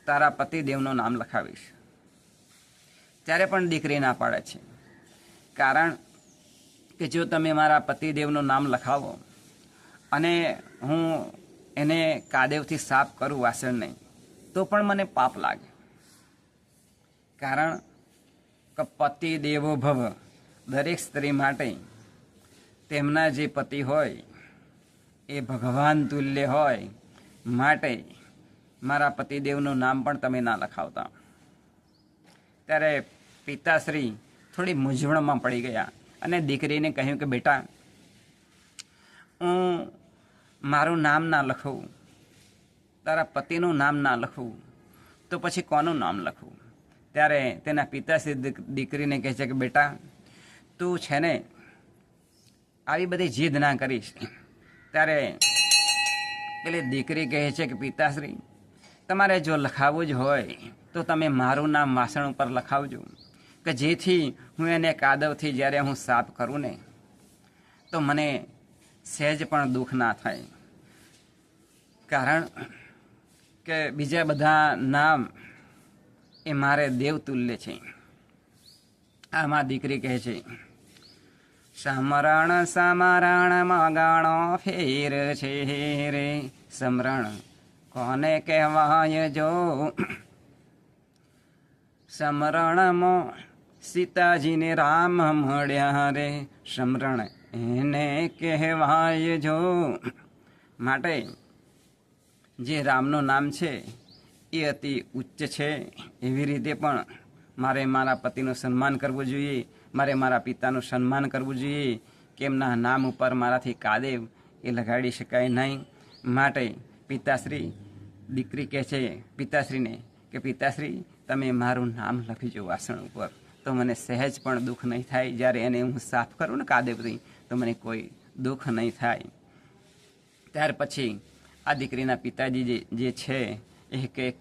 તારા પતિદેવનું નામ લખાવીશ. ત્યારે પણ દીકરી ના પાડે છે, કારણ કે જો તમે મારા પતિદેવનું નામ લખાવો અને હું એને કાદેવથી સાફ કરું વાસણને, તો પણ મને પાપ લાગે. કારણ કે પતિ દેવો ભવ, દરેક સ્ત્રી માટે તેમના જે પતિ હોય એ ભગવાન તુલ્ય હોય. માટે મારા પતિદેવનું નામ પણ તમે ના લખાવતા. ત્યારે પિતાશ્રી થોડી મૂંઝવણમાં પડી ગયા અને દીકરીને કહ્યું કે બેટા, હું મારું નામ ના લખું, તારા પતિનું નામ ના લખું, તો પછી કોનું નામ લખું? ત્યારે તેના પિતાશ્રી દીકરીને કહે છે કે બેટા, તું છે ને આવી બધી જીદ ના કરીશ. ત્યારે પેલી દીકરી કહે છે કે પિતાશ્રી, તમારે જો લખાવવું જ હોય તો તમે મારું નામ વાસણ ઉપર લખાવજો, કે જેથી હું એને કાદવથી જ્યારે હું સાફ કરું ને તો મને સહેજ પણ દુઃખ ના થાય. કારણ કે બીજા બધા નામ એ મારે દેવતુલ્ય છે. આમાં દીકરી કહે છે, સમરણ સમરણ મગાણો ફેર છે રે, સમરણ કોને કહેવાય જો, સમરણમાં સીતાજીને રામ મળ્યા રે, સમરણ એને કહેવાય જો. માટે જે રામનું નામ છે એ અતિ ઉચ્ચ છે. એવી રીતે પણ મારે મારા પતિનું સન્માન કરવું જોઈએ, મારે મારા પિતાનું સન્માન કરવું જોઈએ, કે એમના નામ ઉપર મારાથી કાદેવ એ લગાડી શકાય નહીં. માટે પિતાશ્રી, દીકરી કહે છે પિતાશ્રીને કે પિતાશ્રી, તમે મારું નામ લખીજો વાસણ ઉપર, તો મને સહેજ પણ દુઃખ નહીં થાય. જ્યારે એને હું સાફ કરું ને કાદેવથી, તો મને કોઈ દુઃખ નહીં થાય. ત્યાર પછી આ દીકરીના પિતાજી જે છે એ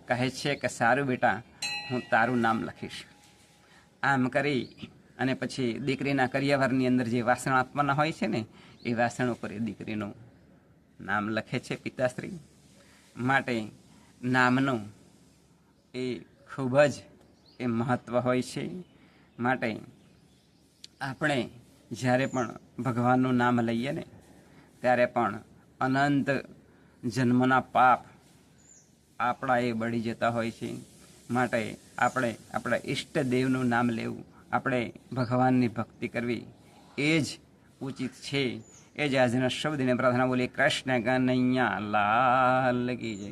કહે છે કે સારું બેટા, હું તારું નામ લખીશ. આમ કરી અને પછી દીકરીના કરિયાવરની અંદર જે વાસણ આપવાના હોય છે ને, એ વાસણ ઉપર એ દીકરીનું નામ લખે છે પિતાશ્રી. માટે નામનું એ ખૂબ જ એ મહત્ત્વ હોય છે. માટે આપણે જ્યારે પણ ભગવાનનું નામ લઈએ ને, ત્યારે પણ અનંત જન્મના પાપ આપણા એ બળી જતા હોય છે. માટે આપણે આપણા ઈષ્ટદેવનું નામ લેવું, આપણે ભગવાનની ભક્તિ કરવી એ જ ઉચિત છે. એ જ આજના શબ્દને પ્રાર્થના બોલી. કૃષ્ણ કનૈયા લાલ કી જય.